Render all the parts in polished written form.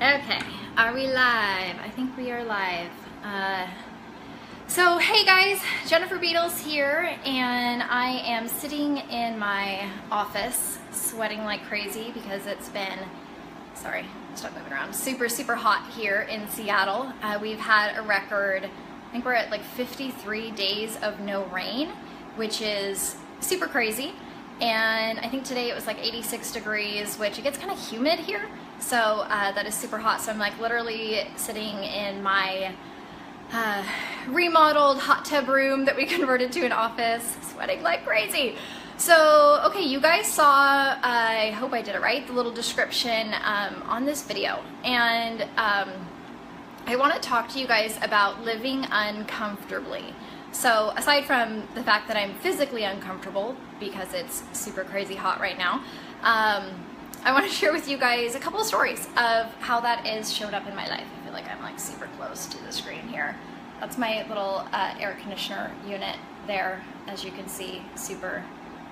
Okay, are we live? I think we are live. So hey guys, Jennifer Beadles here, and I am sitting in my office sweating like crazy because it's been, sorry, stop moving around, super hot here in Seattle. We've had a record, I think we're at like 53 days of no rain, which is super crazy. And I think today it was like 86 degrees, which it gets kind of humid here. So that is super hot. So I'm like literally sitting in my remodeled hot tub room that we converted to an office, sweating like crazy. So, okay, you guys saw, I hope I did it right, the little description on this video. And I want to talk to you guys about living uncomfortably. So aside from the fact that I'm physically uncomfortable because it's super crazy hot right now, I want to share with you guys a couple of stories of how that is showed up in my life. I feel like I'm like super close to the screen here. That's my little air conditioner unit there, as you can see, super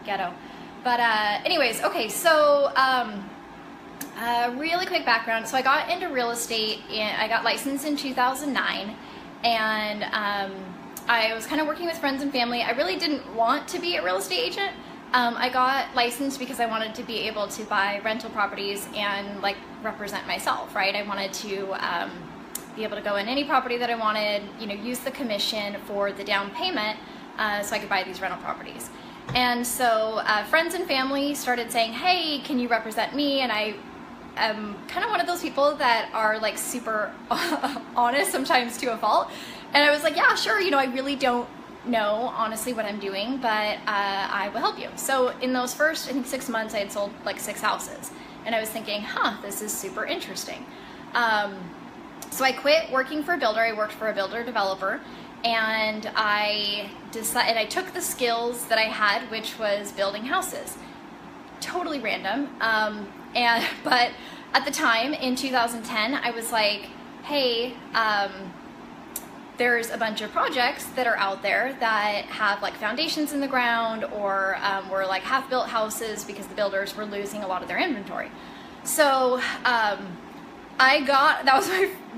ghetto. But anyways, okay, so really quick background. So I got into real estate, I got licensed in 2009, and I was kind of working with friends and family. I really didn't want to be a real estate agent. I got licensed because I wanted to be able to buy rental properties and like represent myself, right? I wanted to be able to go in any property that I wanted, you know, use the commission for the down payment so I could buy these rental properties. And so friends and family started saying, hey, can you represent me? And I am kind of one of those people that are like super honest sometimes to a fault. And I was like, yeah, sure, you know, I really don't know honestly what I'm doing, but I will help you. So in those first, I think 6 months, I had sold like 6 houses. And I was thinking, this is super interesting. So I quit working for a builder. I worked for a builder developer, and I decided, I took the skills that I had, which was building houses. Totally random. But at the time in 2010, I was like, hey, there's a bunch of projects that are out there that have like foundations in the ground, or were like half-built houses because the builders were losing a lot of their inventory. So that was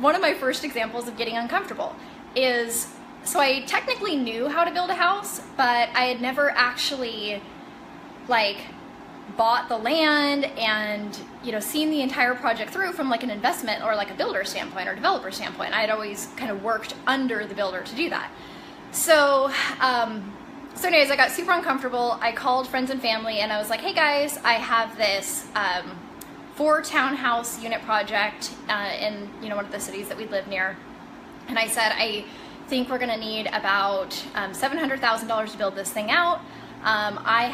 one of my first examples of getting uncomfortable. So I technically knew how to build a house, but I had never actually like bought the land and, you know, seen the entire project through from like an investment or like a builder standpoint or developer standpoint. I had always kind of worked under the builder to do that. So anyways, I got super uncomfortable. I called friends and family and I was like, hey guys, I have this 4 townhouse unit project in, you know, one of the cities that we live near. And I said, I think we're gonna need about $700,000 to build this thing out. I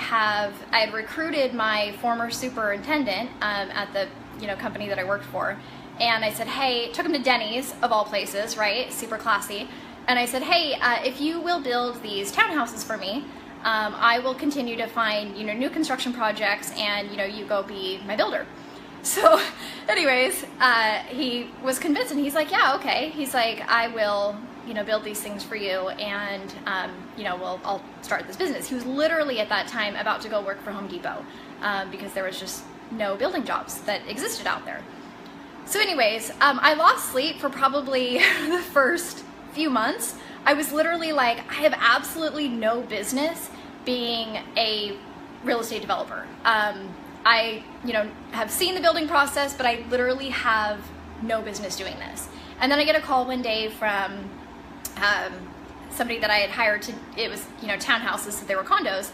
had recruited my former superintendent at the, you know, company that I worked for, and I said, hey, took him to Denny's of all places, right? Super classy. And I said, hey, if you will build these townhouses for me, I will continue to find, you know, new construction projects, and, you know, you go be my builder. So anyways, he was convinced, and he's like, yeah, okay. He's like, I will, you know, build these things for you, and you know, I'll start this business. He was literally at that time about to go work for Home Depot because there was just no building jobs that existed out there. So anyways, I lost sleep for probably the first few months. I was literally like, I have absolutely no business being a real estate developer. I, you know, have seen the building process, but I literally have no business doing this. And then I get a call one day from somebody that I had hired to, it was, you know, townhouses, so they were condos,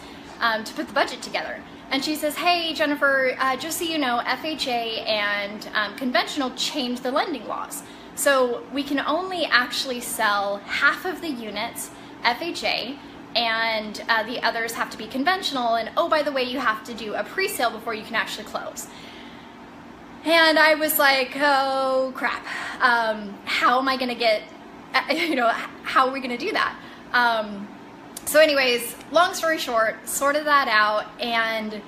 to put the budget together. And she says, hey, Jennifer, just so you know, FHA and conventional changed the lending laws. So we can only actually sell half of the units FHA, and the others have to be conventional. And oh, by the way, you have to do a pre-sale before you can actually close. And I was like, oh crap, how am I gonna get, you know, how are we gonna do that? So anyways, long story short, sorted that out. And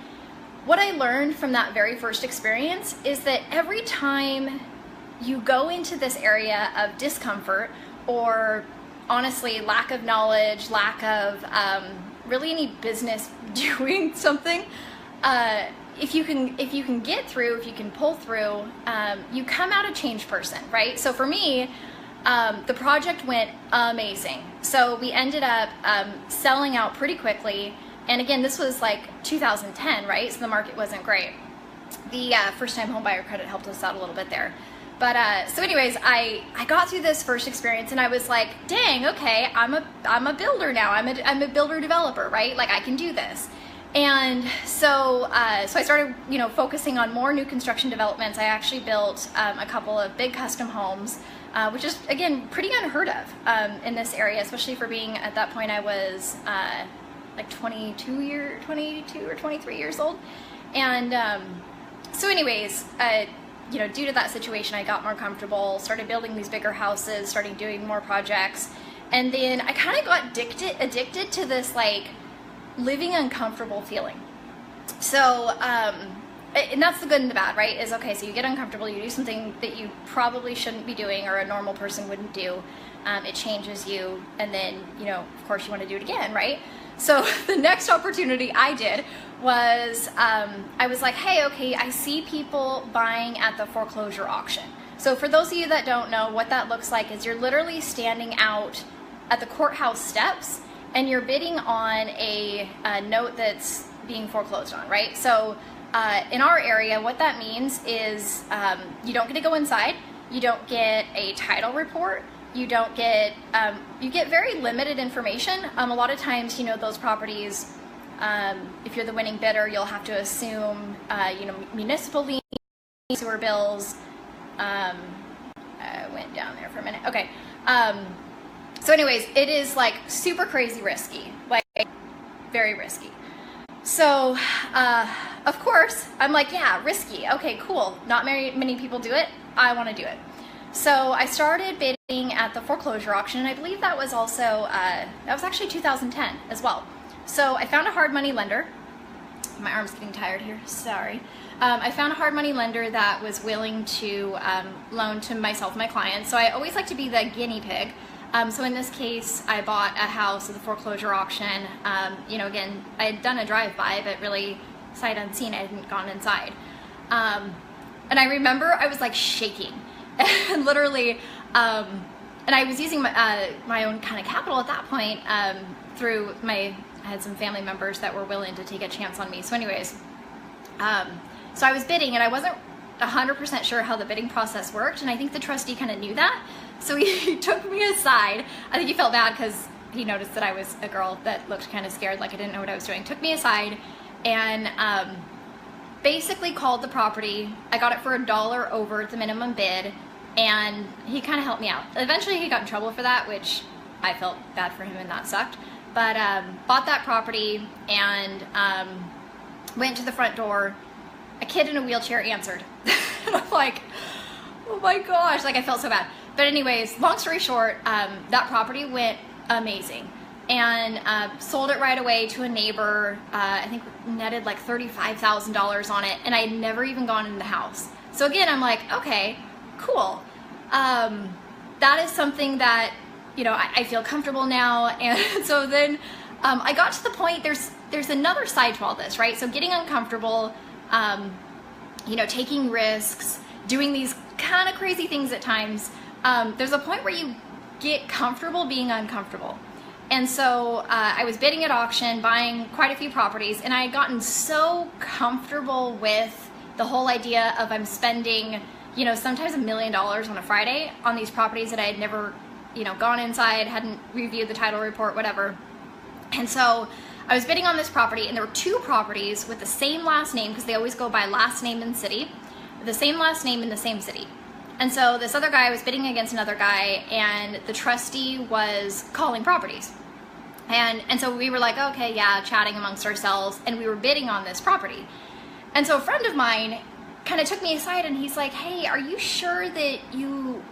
what I learned from that very first experience is that every time you go into this area of discomfort, or honestly lack of knowledge, lack of really any business doing something, if you can get through, if you can pull through, you come out a changed person, right? So for me, the project went amazing. So we ended up selling out pretty quickly. And again, this was like 2010, right? So the market wasn't great. The first-time homebuyer credit helped us out a little bit there. But so anyways, I got through this first experience and I was like, dang, okay, I'm a builder now. I'm a builder developer, right? Like I can do this. And so so I started, you know, focusing on more new construction developments. I actually built a couple of big custom homes, which is again pretty unheard of in this area, especially for being at that point I was like 22 or 23 years old. And so anyways, you know, due to that situation, I got more comfortable, started building these bigger houses, started doing more projects, and then I kind of got addicted to this like living uncomfortable feeling. So, and that's the good and the bad, right? Is okay, so you get uncomfortable, you do something that you probably shouldn't be doing or a normal person wouldn't do. It changes you, and then, you know, of course you want to do it again, right? So the next opportunity I did was, I was like, hey, okay, I see people buying at the foreclosure auction. So for those of you that don't know, what that looks like is you're literally standing out at the courthouse steps and you're bidding on a note that's being foreclosed on, right? So in our area, what that means is you don't get to go inside, you don't get a title report, you don't get, you get very limited information. A lot of times, you know, those properties, if you're the winning bidder, you'll have to assume, you know, municipal liens, sewer bills. I went down there for a minute. Okay. So anyways, it is like super crazy risky, like very risky. So, of course, I'm like, yeah, risky. Okay, cool. Not many people do it. I want to do it. So I started bidding at the foreclosure auction, and I believe that was also, that was actually 2010 as well. So I found a hard money lender. My arm's getting tired here, sorry. I found a hard money lender that was willing to loan to myself and my clients. So I always like to be the guinea pig. So in this case, I bought a house at the foreclosure auction. You know, again, I had done a drive-by, but really sight unseen, I hadn't gone inside. And I remember I was like shaking. And literally, and I was using my own kind of capital at that point through I had some family members that were willing to take a chance on me. So anyways, so I was bidding and I wasn't 100% sure how the bidding process worked, and I think the trustee kind of knew that. So he took me aside. I think he felt bad because he noticed that I was a girl that looked kind of scared, like I didn't know what I was doing. Took me aside and basically called the property. I got it for $1 over the minimum bid, and he kind of helped me out. Eventually he got in trouble for that, which I felt bad for him and that sucked. But bought that property and went to the front door. A kid in a wheelchair answered. And I'm like, oh my gosh, like I felt so bad. But anyways, long story short, that property went amazing. And sold it right away to a neighbor. I think netted like $35,000 on it, and I had never even gone in the house. So again, I'm like, okay, cool. That is something that, you know, I feel comfortable now. And so then I got to the point, there's another side to all this, right? So getting uncomfortable, you know, taking risks, doing these kind of crazy things at times. There's a point where you get comfortable being uncomfortable. And so I was bidding at auction, buying quite a few properties, and I had gotten so comfortable with the whole idea of I'm spending, you know, sometimes $1 million on a Friday on these properties that I had never, you know, gone inside, hadn't reviewed the title report, whatever. And so I was bidding on this property, and there were two properties with the same last name, because they always go by last name and city, the same last name in the same city. And so this other guy, I was bidding against another guy, and the trustee was calling properties. And so we were like, okay, yeah, chatting amongst ourselves, and we were bidding on this property. And so a friend of mine kind of took me aside, and he's like, hey, are you sure that you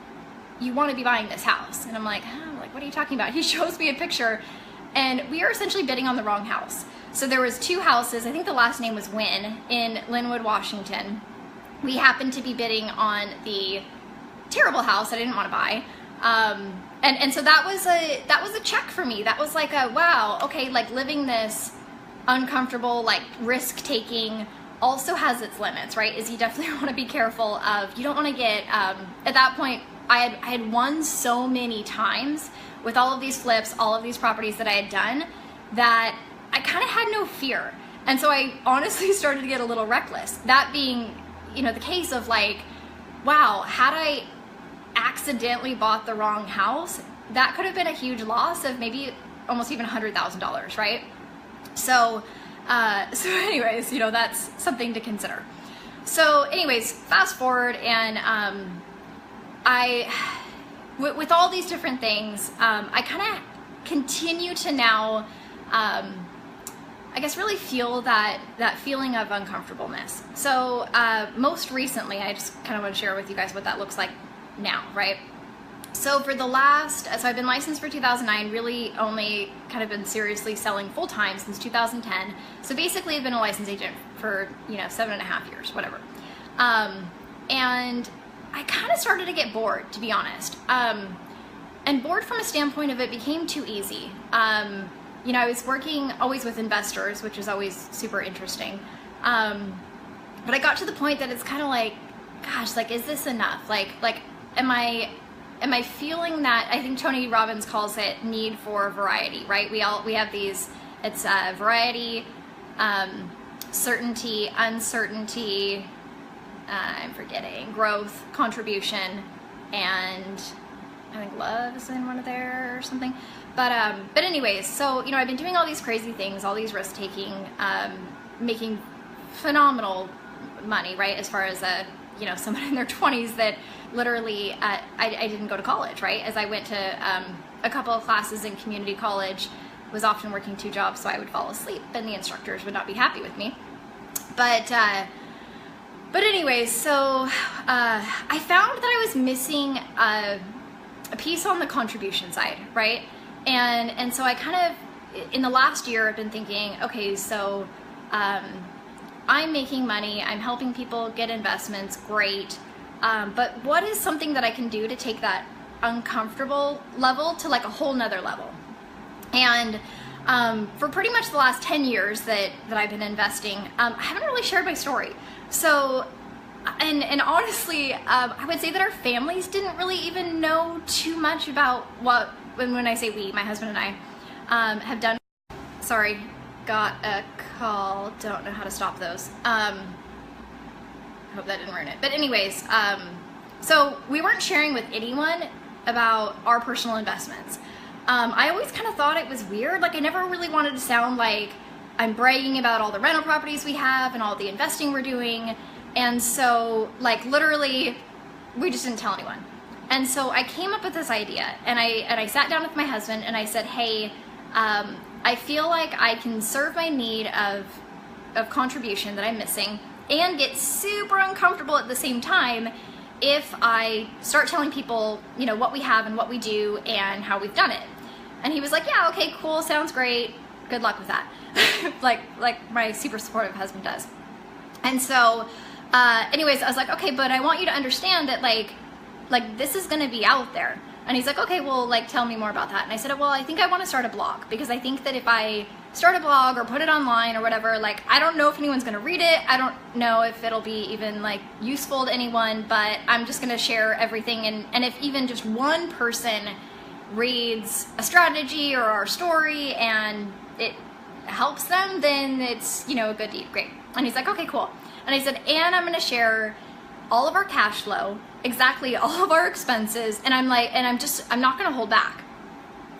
want to be buying this house? And I'm like, oh, like, what are you talking about? He shows me a picture, and we are essentially bidding on the wrong house. So there was two houses, I think the last name was Wynn, in Linwood, Washington. We happened to be bidding on the terrible house I didn't want to buy. And so that was a check for me. That was like a, wow, okay, like living this uncomfortable, like risk-taking, also has its limits, right? Is you definitely want to be careful of, you don't want to get, at that point, I had won so many times with all of these flips, all of these properties that I had done, that I kind of had no fear. And so I honestly started to get a little reckless. That being, you know, the case of like, wow, had I accidentally bought the wrong house, that could have been a huge loss of maybe almost even $100,000, right? So anyways, you know, that's something to consider. So anyways, fast forward, and with all these different things, I kind of continue to now, I guess, really feel that feeling of uncomfortableness. So most recently, I just kind of want to share with you guys what that looks like now, right? So for the last, so I've been licensed for 2009, really only kind of been seriously selling full time since 2010. So basically I've been a licensed agent for, you know, 7.5 years, whatever. And I kind of started to get bored, to be honest. And bored from a standpoint of it became too easy. You know, I was working always with investors, which is always super interesting. But I got to the point that it's kind of like, gosh, like, is this enough? Like, am I feeling that? I think Tony Robbins calls it need for variety, right? We have these, it's variety, certainty, uncertainty, I'm forgetting, growth, contribution, and I think love is in one of there or something. But anyways, so, you know, I've been doing all these crazy things, all these risk taking, making phenomenal money, right? As far as you know, someone in their 20s that literally, I didn't go to college, right? As I went to a couple of classes in community college, was often working 2 jobs, so I would fall asleep and the instructors would not be happy with me. But anyways, so I found that I was missing a piece on the contribution side, right? And so I kind of, in the last year, I've been thinking, okay, so I'm making money, I'm helping people get investments, great. But what is something that I can do to take that uncomfortable level to like a whole nother level? And for pretty much the last 10 years that I've been investing, I haven't really shared my story. So, and honestly, I would say that our families didn't really even know too much about what, when I say we, my husband and I have done. Sorry, got a call, don't know how to stop those. Hope that didn't ruin it. But anyways, so we weren't sharing with anyone about our personal investments. I always kind of thought it was weird. Like, I never really wanted to sound like I'm bragging about all the rental properties we have and all the investing we're doing. And so, like, literally, we just didn't tell anyone. And so I came up with this idea, and I sat down with my husband and I said, hey, I feel like I can serve my need of contribution that I'm missing and get super uncomfortable at the same time if I start telling people, you know, what we have and what we do and how we've done it. And he was like, yeah, okay, cool, sounds great, good luck with that. like my super supportive husband does. And so anyways, I was like, okay, but I want you to understand that like this is gonna be out there. And he's like, okay, well, like, tell me more about that. And I said, well, I think I want to start a blog, because I think that if I start a blog or put it online or whatever, like, I don't know if anyone's going to read it. I don't know if it'll be even like useful to anyone, but I'm just going to share everything. And if even just one person reads a strategy or our story and it helps them, then it's, you know, a good deed. Great. And he's like, okay, cool. And I said, and I'm going to share all of our cash flow, exactly all of our expenses, and I'm like, and I'm not gonna hold back.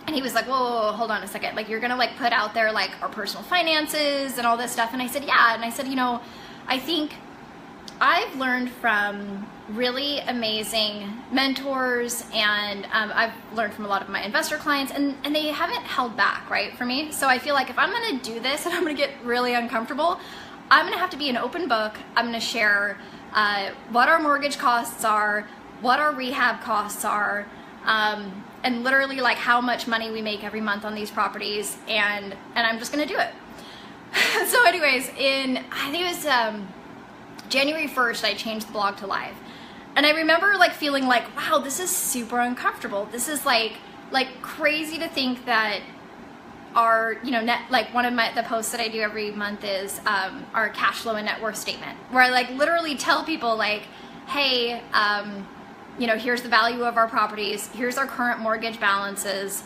And he was like, whoa, hold on a second, like, you're gonna like put out there like our personal finances and all this stuff? And I said, yeah. And I said, you know, I think I've learned from really amazing mentors, and I've learned from a lot of my investor clients, and they haven't held back, right, for me. So I feel like if I'm gonna do this and I'm gonna get really uncomfortable, I'm gonna have to be an open book. I'm gonna share what our mortgage costs are, what our rehab costs are, and literally like how much money we make every month on these properties, and I'm just gonna do it. So anyways, I think it was January 1st, I changed the blog to live. And I remember like feeling like, wow, this is super uncomfortable. This is like crazy to think that our, you know, one of the posts that I do every month is our cash flow and net worth statement, where I like literally tell people like, hey, you know, here's the value of our properties, here's our current mortgage balances.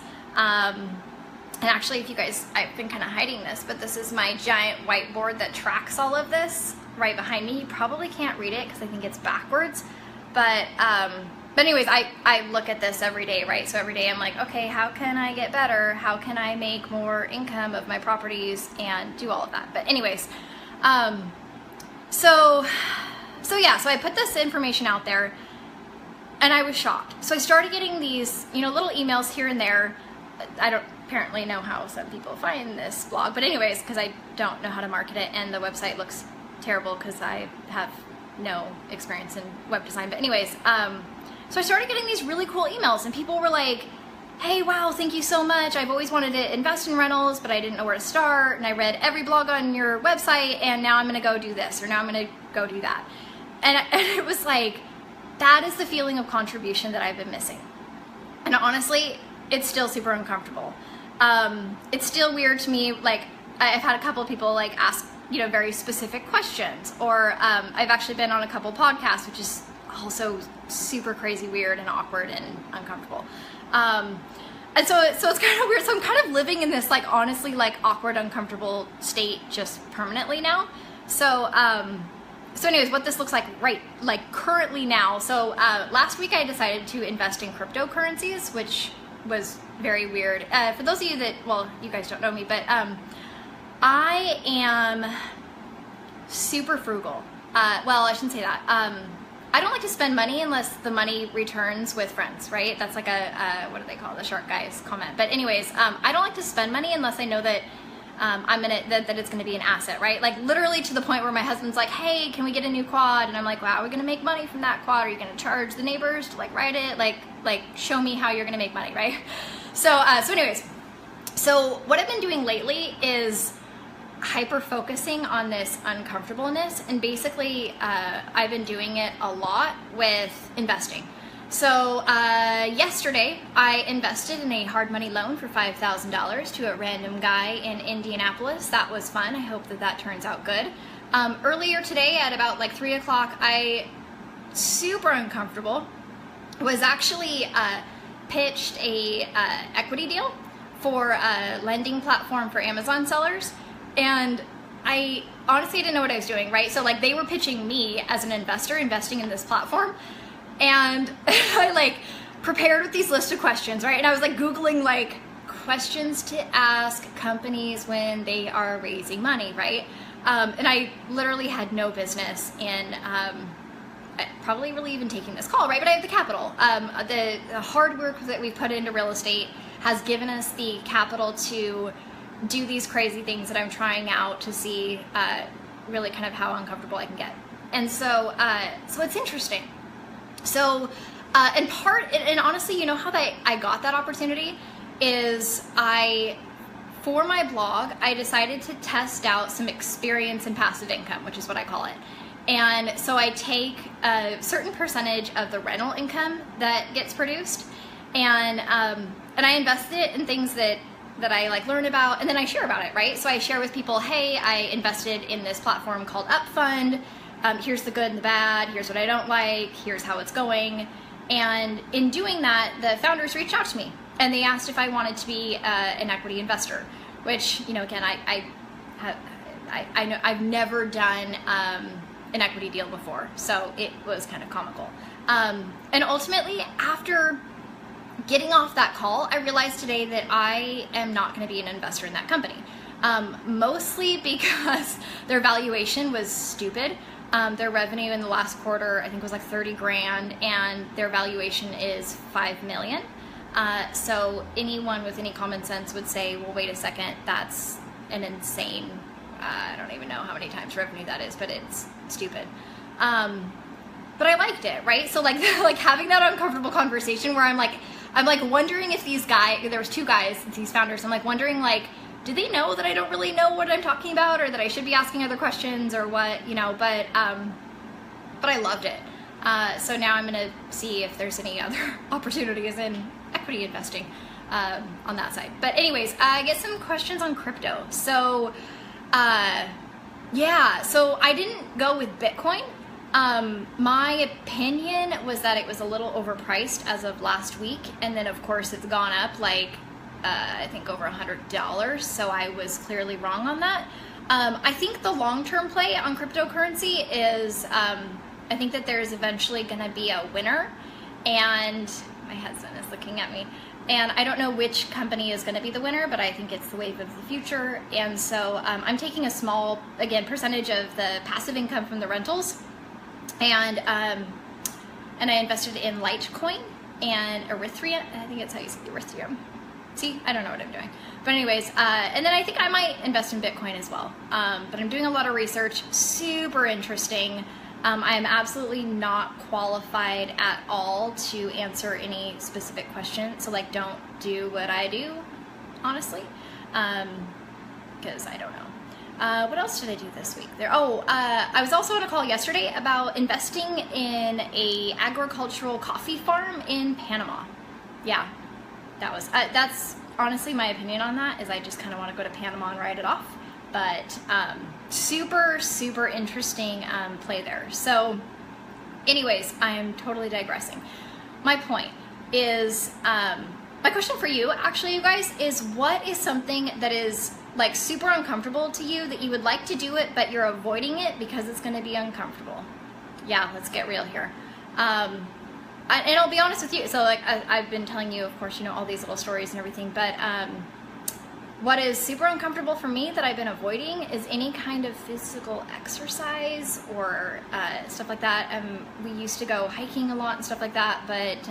And actually, if you guys, I've been kind of hiding this, but this is my giant whiteboard that tracks all of this right behind me. You probably can't read it because I think it's backwards. But anyways, I look at this every day, right? So every day I'm like, okay, how can I get better? How can I make more income of my properties and do all of that? But anyways, so I put this information out there and I was shocked. So I started getting these, you know, little emails here and there. I don't apparently know how some people find this blog, but anyways, because I don't know how to market it and the website looks terrible because I have no experience in web design. But anyways, so I started getting these really cool emails and people were like, hey, wow, thank you so much. I've always wanted to invest in rentals, but I didn't know where to start. And I read every blog on your website and now I'm going to go do this, or now I'm going to go do that. And it was like, that is the feeling of contribution that I've been missing. And honestly, it's still super uncomfortable. It's still weird to me. Like, I've had a couple of people like ask, you know, very specific questions, or I've actually been on a couple podcasts, which is also super crazy weird and awkward and uncomfortable. And so it's kind of weird. So I'm kind of living in this like honestly like awkward, uncomfortable state just permanently now. So anyways, what this looks like currently now. So last week I decided to invest in cryptocurrencies, which was very weird. For those of you that, well, you guys don't know me, but I am super frugal. Well, I shouldn't say that. I don't like to spend money unless the money returns with friends, right? That's like what do they call the shark guys comment. But anyways, I don't like to spend money unless I know that that it's gonna be an asset, right? Like literally to the point where my husband's like, hey, can we get a new quad? And I'm like, wow, are we gonna make money from that quad? Are you gonna charge the neighbors to like ride it? Like show me how you're gonna make money, right? So anyways, so what I've been doing lately is hyper focusing on this uncomfortableness, and basically I've been doing it a lot with investing. So yesterday I invested in a hard money loan for $5,000 to a random guy in Indianapolis. That was fun. I hope that turns out good. Earlier today at about like 3 o'clock, I, super uncomfortable, was actually pitched a equity deal for a lending platform for Amazon sellers. And I honestly didn't know what I was doing, right? So like they were pitching me as an investor investing in this platform. And I like prepared with these list of questions, right? And I was like Googling like questions to ask companies when they are raising money, right? And I literally had no business in probably really even taking this call, right? But I have the capital. The hard work that we put into real estate has given us the capital to do these crazy things that I'm trying out to see really kind of how uncomfortable I can get. And so it's interesting. So, and honestly, you know how I got that opportunity is for my blog, I decided to test out some experience in passive income, which is what I call it. And so I take a certain percentage of the rental income that gets produced, and I invest it in things that I like learn about, and then I share about it, right? So I share with people, hey, I invested in this platform called Upfund. Here's the good and the bad, here's what I don't like, here's how it's going. And in doing that, the founders reached out to me and they asked if I wanted to be an equity investor, which, you know, again, I know I've never done an equity deal before, so it was kind of comical. And ultimately, after getting off that call, I realized today that I am not going to be an investor in that company. Mostly because their valuation was stupid. Their revenue in the last quarter, I think, was like 30 grand, and their valuation is 5 million. So anyone with any common sense would say, well, wait a second, that's an insane, I don't even know how many times revenue that is, but it's stupid. But I liked it, right? So like having that uncomfortable conversation where I'm like wondering if these guys, there was 2 guys, these founders, I'm like wondering like, do they know that I don't really know what I'm talking about, or that I should be asking other questions, or what, you know? But I loved it. So now I'm gonna see if there's any other opportunities in equity investing. on that side. But anyways, I get some questions on crypto. So yeah, so I didn't go with Bitcoin. My opinion was that it was a little overpriced as of last week, and then of course it's gone up like I think over $100, so I was clearly wrong on that. I think the long-term play on cryptocurrency is I think that there's eventually going to be a winner, and my husband is looking at me, and I don't know which company is going to be the winner, but I think it's the wave of the future. And so I'm taking a small, again, percentage of the passive income from the rentals, and I invested in Litecoin and Ethereum. I think it's how you say Ethereum. See, I don't know what I'm doing. But anyways, and then I think I might invest in Bitcoin as well. But I'm doing a lot of research, super interesting. I am absolutely not qualified at all to answer any specific question. So like, don't do what I do, honestly, because I don't know. What else did I do this week? I was also on a call yesterday about investing in a agricultural coffee farm in Panama. Yeah. That's honestly my opinion on that, is I just kind of want to go to Panama and write it off. But super, super interesting play there. So anyways, I'm totally digressing. My point is, my question for you, actually, you guys, is what is something that is like super uncomfortable to you that you would like to do it, but you're avoiding it because it's going to be uncomfortable? Yeah, let's get real here. And I'll be honest with you, so like I've been telling you, of course, you know, all these little stories and everything, but what is super uncomfortable for me that I've been avoiding is any kind of physical exercise or stuff like that. We used to go hiking a lot and stuff like that, but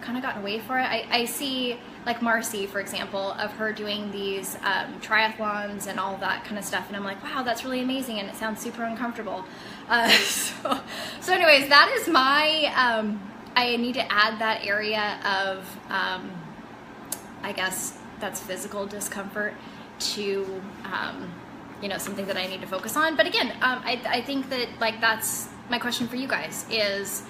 kind of gotten away from it. I see like Marcy, for example, of her doing these triathlons and all that kind of stuff, and I'm like, wow, that's really amazing, and it sounds super uncomfortable. So anyways, that is my, I need to add that area of, I guess that's physical discomfort to, you know, something that I need to focus on. But again, I think that like that's my question for you guys is,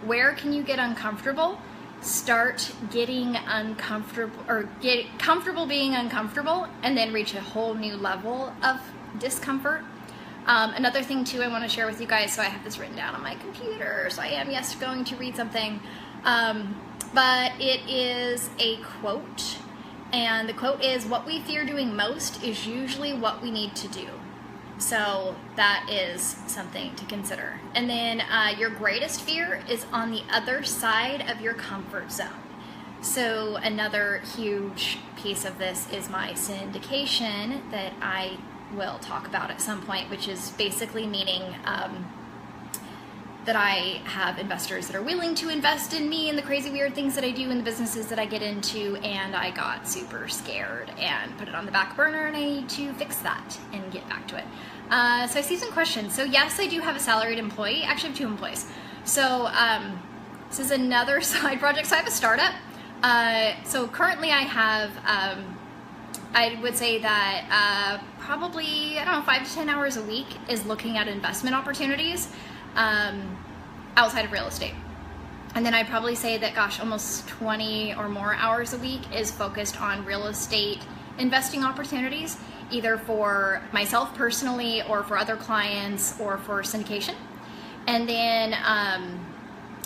where can you get uncomfortable? Start getting uncomfortable, or get comfortable being uncomfortable, and then reach a whole new level of discomfort. Another thing too I want to share with you guys, so I have this written down on my computer, so I am, yes, going to read something, but it is a quote, and the quote is, "What we fear doing most is usually what we need to do." So that is something to consider. And then your greatest fear is on the other side of your comfort zone. So another huge piece of this is my syndication that I will talk about at some point, which is basically meaning that I have investors that are willing to invest in me and the crazy weird things that I do in the businesses that I get into, and I got super scared and put it on the back burner, and I need to fix that and get back to it. So I see some questions. So yes, I do have a salaried employee. Actually, I have 2 employees. So this is another side project. So I have a startup. So currently I have, I would say that probably, I don't know, 5 to 10 hours a week is looking at investment opportunities outside of real estate. And then I'd probably say that, gosh, almost 20 or more hours a week is focused on real estate investing opportunities, either for myself personally or for other clients or for syndication. And then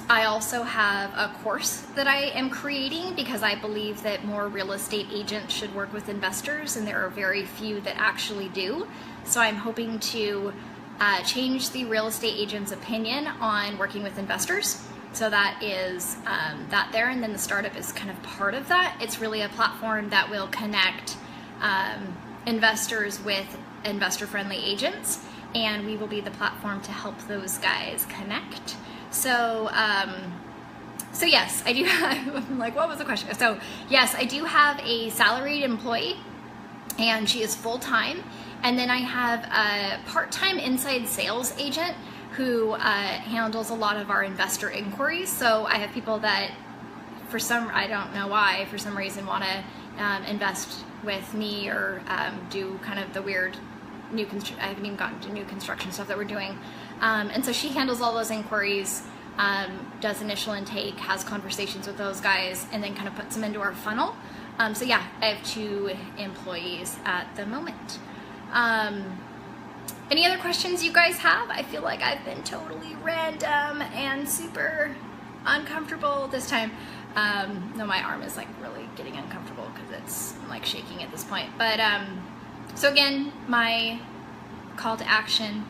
I also have a course that I am creating because I believe that more real estate agents should work with investors, and there are very few that actually do. So I'm hoping to change the real estate agent's opinion on working with investors. So that is that there, and then the startup is kind of part of that. It's really a platform that will connect investors with investor-friendly agents, and we will be the platform to help those guys connect. So, so yes, I do have, I'm like, what was the question? So yes, I do have a salaried employee, and she is full-time. And then I have a part-time inside sales agent who handles a lot of our investor inquiries. So I have people that, for some, I don't know why, for some reason want to invest with me or do kind of the weird I haven't even gotten to new construction stuff that we're doing. And so she handles all those inquiries does initial intake, has conversations with those guys, and then kind of puts them into our funnel. So yeah, I have 2 employees at the moment. Any other questions you guys have? I feel like I've been totally random and super uncomfortable this time. No, my arm is like really getting uncomfortable because it's like shaking at this point. But so again, my call to action,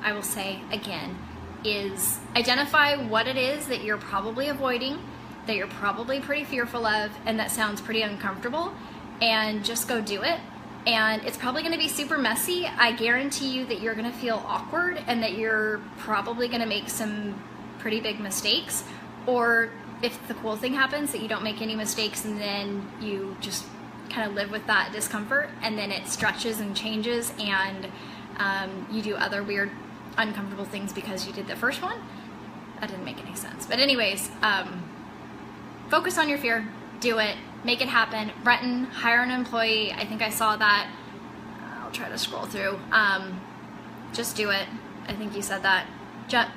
I will say again, is identify what it is that you're probably avoiding, that you're probably pretty fearful of, and that sounds pretty uncomfortable, and just go do it. And it's probably going to be super messy. I guarantee you that you're going to feel awkward and that you're probably going to make some pretty big mistakes. Or if the cool thing happens, that you don't make any mistakes and then you just kind of live with that discomfort, and then it stretches and changes, and you do other weird, uncomfortable things because you did the first one. That didn't make any sense. But anyways, focus on your fear, do it, make it happen. Brenton, hire an employee. I think I saw that. I'll try to scroll through. Just do it. I think you said that.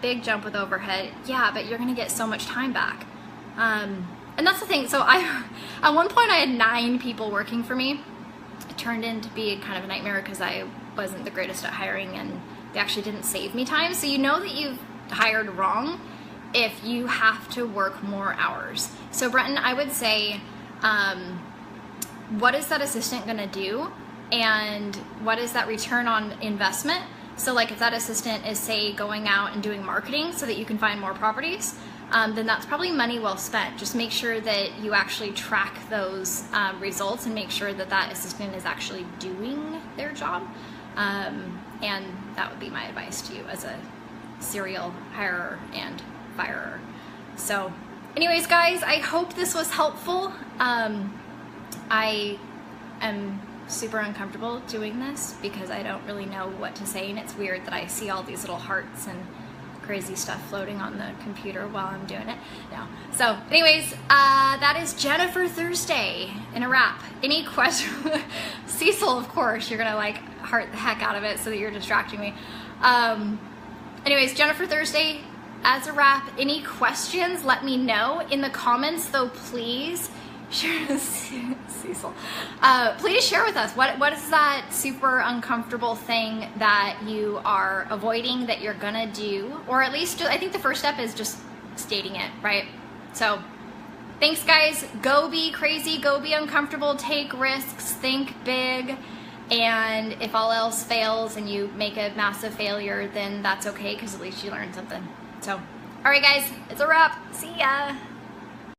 Big jump with overhead. Yeah, but you're gonna get so much time back. And that's the thing. So at one point I had 9 people working for me. It turned into be kind of a nightmare because I wasn't the greatest at hiring, and they actually didn't save me time. So you know that you've hired wrong if you have to work more hours. So Brenton, I would say, what is that assistant gonna do? And what is that return on investment? So like if that assistant is, say, going out and doing marketing so that you can find more properties, then that's probably money well spent. Just make sure that you actually track those results and make sure that that assistant is actually doing their job. And that would be my advice to you as a serial hirer and firer. So anyways, guys, I hope this was helpful. I am super uncomfortable doing this because I don't really know what to say, and it's weird that I see all these little hearts and crazy stuff floating on the computer while I'm doing it. No. So anyways, that is Jennifer Thursday in a wrap. Any questions? Cecil, of course, you're gonna like heart the heck out of it so that you're distracting me. Anyways, Jennifer Thursday as a wrap. Any questions, let me know in the comments, though. Please share. Cecil, please share with us what is that super uncomfortable thing that you are avoiding that you're gonna do, or at least I think the first step is just stating it, right? So thanks, guys. Go be crazy, go be uncomfortable, take risks, think big, and if all else fails and you make a massive failure, then that's okay, because at least you learned something. So all right, guys, it's a wrap. See ya.